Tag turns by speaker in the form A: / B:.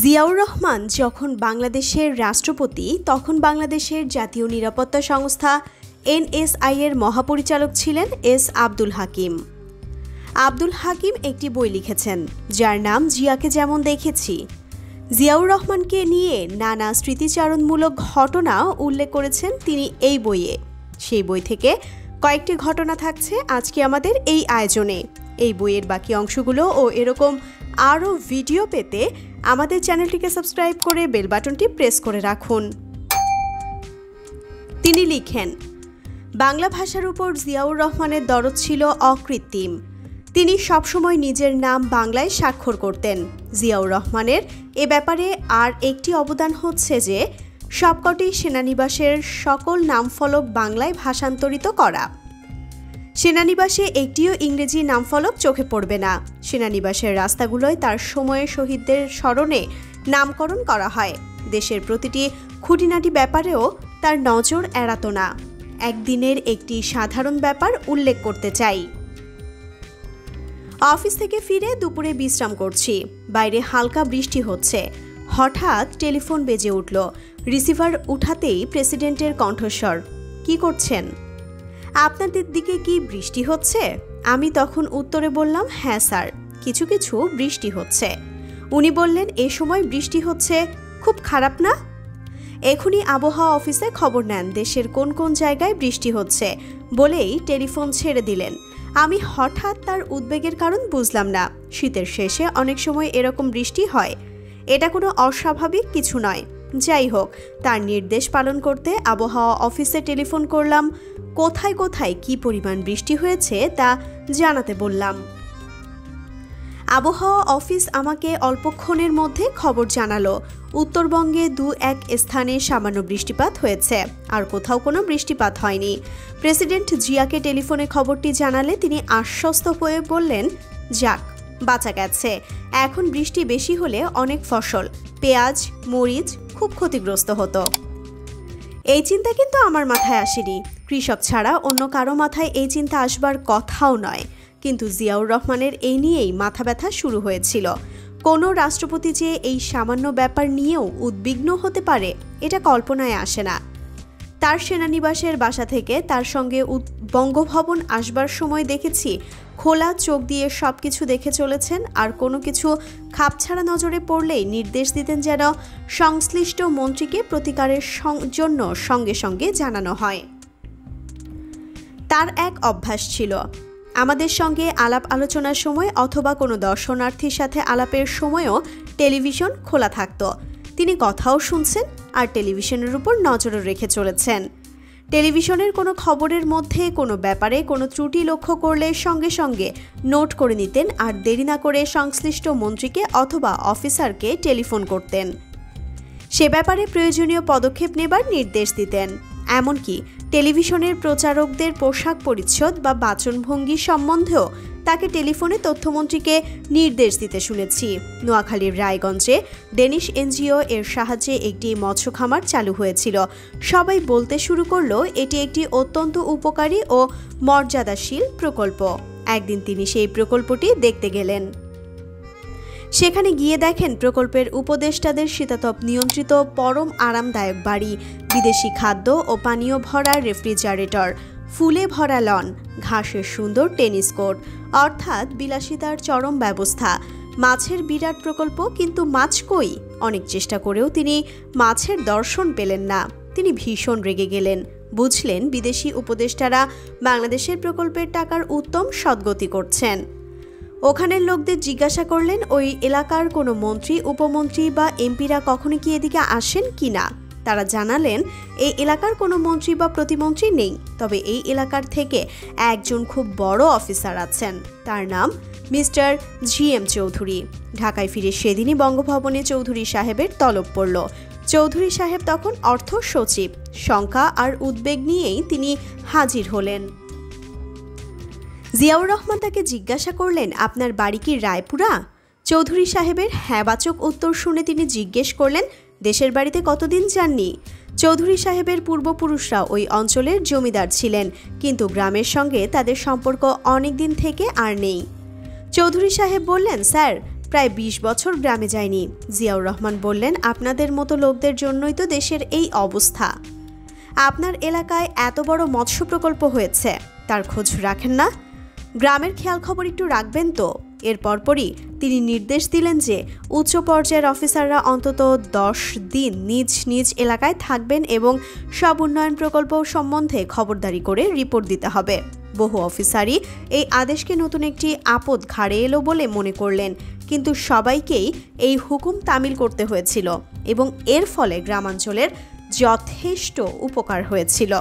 A: জিয়াউর রহমান যখন বাংলাদেশের রাষ্ট্রপতি তখন বাংলাদেশের জাতীয় নিরাপত্তা সংস্থা এনএসআই এর মহাপরিচালক ছিলেন এস আব্দুল হাকিম। আব্দুল হাকিম একটি বই লিখেছেন যার নাম জিয়াকে যেমন দেখেছি। জিয়াউর রহমানকে নিয়ে নানা স্মৃতিচারণমূলক ঘটনা উল্লেখ করেছেন তিনি এই বইয়ে। সেই বই থেকে কয়েকটি ঘটনা থাকছে আজকে আমাদের এই আয়োজনে। এই বইয়ের বাকি অংশগুলো ও এরকম আরও ভিডিও পেতে আমাদের চ্যানেলটিকে সাবস্ক্রাইব করে বেল বাটনটি প্রেস করে রাখুন। তিনি লিখেন, বাংলা ভাষার উপর জিয়াউর রহমানের দরদ ছিল অকৃত্রিম। তিনি সবসময় নিজের নাম বাংলায় স্বাক্ষর করতেন। জিয়াউর রহমানের এ ব্যাপারে আর একটি অবদান হচ্ছে যে সবকটি সেনানিবাসের সকল নামফলক বাংলায় ভাষান্তরিত করা। সেনানিবাসে একটিও ইংরেজি নামফলক চোখে পড়বে না। সেনানিবাসের রাস্তাগুলোয় তার সময়ে শহীদদের স্মরণে নামকরণ করা হয়। দেশের প্রতিটি খুঁটিনাটি ব্যাপারেও তার নজর এড়াতো না। একদিনের একটি সাধারণ ব্যাপার উল্লেখ করতে চাই। অফিস থেকে ফিরে দুপুরে বিশ্রাম করছি। বাইরে হালকা বৃষ্টি হচ্ছে। হঠাৎ টেলিফোন বেজে উঠল। রিসিভার উঠাতেই প্রেসিডেন্টের কণ্ঠস্বর, কি করছেন? আপনাদের দিকে কি বৃষ্টি হচ্ছে? আমি তখন উত্তরে বললাম, হ্যাঁ স্যার, কিছু কিছু বৃষ্টি হচ্ছে। উনি বললেন, এ সময় বৃষ্টি হচ্ছে খুব খারাপ না? এখনই আবহাওয়া অফিসে খবর নেন দেশের কোন কোন জায়গায় বৃষ্টি হচ্ছে বলেই টেলিফোন ছেড়ে দিলেন। আমি হঠাৎ তার উদ্বেগের কারণ বুঝলাম না। শীতের শেষে অনেক সময় এরকম বৃষ্টি হয়, এটা কোনো অস্বাভাবিক কিছু নয়। যাই হোক, তার নির্দেশ পালন করতে আবহাওয়া অফিসে টেলিফোন করলাম। কোথায় কোথায় কি পরিমাণ বৃষ্টি হয়েছে তা জানাতে বললাম। আবহাওয়া অফিস আমাকে অল্পক্ষণের মধ্যে খবর জানালো, উত্তরবঙ্গে 2-1 স্থানে সামান্য বৃষ্টিপাত হয়েছে, আর কোথাও কোনো বৃষ্টিপাত হয়নি। প্রেসিডেন্ট জিয়াকে টেলিফোনে খবরটি জানালে তিনি আশ্বস্ত হয়ে বললেন, যাক, বাঁচা গেছে। এখন বৃষ্টি বেশি হলে অনেক ফসল, পেঁয়াজ, মরিচ খুব ক্ষতিগ্রস্ত হতো। এই চিন্তা কিন্তু আমার মাথায় আসেনি। কৃষক ছাড়া অন্য কারো মাথায় এই চিন্তা আসবার কথাও নয়। কিন্তু জিয়াউর রহমানের এই নিয়েই মাথা ব্যথা শুরু হয়েছিল। কোনো রাষ্ট্রপতি যে এই সামান্য ব্যাপার নিয়েও উদ্বিগ্ন হতে পারে, এটা কল্পনায় আসে না। তার সেনানিবাসের বাসা থেকে তার সঙ্গে বঙ্গভবন আসবার সময় দেখেছি খোলা চোখ দিয়ে সব কিছু দেখে চলেছেন, আর কোনো কিছু খাপছাড়া নজরে পড়লেই নির্দেশ দিতেন যেন সংশ্লিষ্ট মন্ত্রীকে প্রতিকারের জন্য সঙ্গে সঙ্গে জানানো হয়। তার এক অভ্যাস ছিল, আমাদের সঙ্গে আলাপ আলোচনার সময় অথবা কোনো দর্শনার্থীর সাথে আলাপের সময়ও টেলিভিশন খোলা থাকত। তিনি কথাও শুনছেন আর টেলিভিশনের উপর নজরও রেখে চলেছেন। টেলিভিশনের কোনো খবরের মধ্যে কোনো ব্যাপারে কোনো ত্রুটি লক্ষ্য করলে সঙ্গে সঙ্গে নোট করে নিতেন আর দেরি না করে সংশ্লিষ্ট মন্ত্রীকে অথবা অফিসারকে টেলিফোন করতেন। সে ব্যাপারে প্রয়োজনীয় পদক্ষেপ নেবার নির্দেশ দিতেন। এমনকি টেলিভিশনের প্রচারকদের পোশাক পরিচ্ছদ বা বাচনভঙ্গি সম্বন্ধেও তাকে টেলিফোনে তথ্যমন্ত্রীকে নির্দেশ দিতে শুনেছি। নোয়াখালীর রায়গঞ্জে ডেনিশ এনজিও এর সাহায্যে একটি মৎস্য খামার চালু হয়েছিল। সবাই বলতে শুরু করলো এটি একটি অত্যন্ত উপকারী ও মর্যাদাশীল প্রকল্প। একদিন তিনি সেই প্রকল্পটি দেখতে গেলেন। সেখানে গিয়ে দেখেন প্রকল্পের উপদেষ্টাদের শীতাতপ নিয়ন্ত্রিত পরম আরামদায়ক বাড়ি, বিদেশি খাদ্য ও পানীয় ভরা রেফ্রিজারেটর, ফুলে ভরা লন, ঘাসের সুন্দর টেনিস কোর্ট, অর্থাৎ বিলাসিতার চরম ব্যবস্থা। মাছের বিরাট প্রকল্প, কিন্তু মাছ কই? অনেক চেষ্টা করেও তিনি মাছের দর্শন পেলেন না। তিনি ভীষণ রেগে গেলেন। বুঝলেন বিদেশি উপদেষ্টারা বাংলাদেশের প্রকল্পের টাকার উত্তম সদ্গতি করছেন। ওখানের লোকদের জিজ্ঞাসা করলেন ওই এলাকার কোনো মন্ত্রী, উপমন্ত্রী বা এমপিরা কখনো কি এদিকে আসেন কি না। তারা জানালেন এই এলাকার কোনো মন্ত্রী বা প্রতিমন্ত্রী নেই, তবে এই এলাকার থেকে একজন খুব বড় অফিসার আছেন। তার নাম মিস্টার GM চৌধুরী। ঢাকায় ফিরে সেদিনই বঙ্গভবনে চৌধুরী সাহেবের তলব পড়ল। চৌধুরী সাহেব তখন অর্থ সচিব। শঙ্কা আর উদ্বেগ নিয়েই তিনি হাজির হলেন। জিয়াউর রহমান তাকে জিজ্ঞাসা করলেন, আপনার বাড়ি কি রায়পুরা? চৌধুরী সাহেবের হ্যাঁবাচক উত্তর শুনে তিনি জিজ্ঞেস করলেন, দেশের বাড়িতে কতদিন যাননি? চৌধুরী সাহেবের পূর্বপুরুষরা ওই অঞ্চলের জমিদার ছিলেন, কিন্তু গ্রামের সঙ্গে তাদের সম্পর্ক অনেক দিন থেকে আর নেই। চৌধুরী সাহেব বললেন, স্যার, প্রায় 20 বছর গ্রামে যায়নি। জিয়াউর রহমান বললেন, আপনাদের মতো লোকদের জন্যই তো দেশের এই অবস্থা। আপনার এলাকায় এত বড় মৎস্য প্রকল্প হয়েছে, তার খোঁজ রাখেন না? গ্রামের খেয়াল খবর একটু রাখবেন তো। এর পরপরই তিনি নির্দেশ দিলেন যে উচ্চ পর্যায়ের অফিসাররা অন্তত 10 দিন নিজ নিজ এলাকায় থাকবেন এবং সব উন্নয়ন প্রকল্প সম্বন্ধে খবরদারি করে রিপোর্ট দিতে হবে। বহু অফিসারই এই আদেশকে নতুন একটি আপদ ঘাড়ে এলো বলে মনে করলেন, কিন্তু সবাইকেই এই হুকুম তামিল করতে হয়েছিল এবং এর ফলে গ্রামাঞ্চলের যথেষ্ট উপকার হয়েছিল।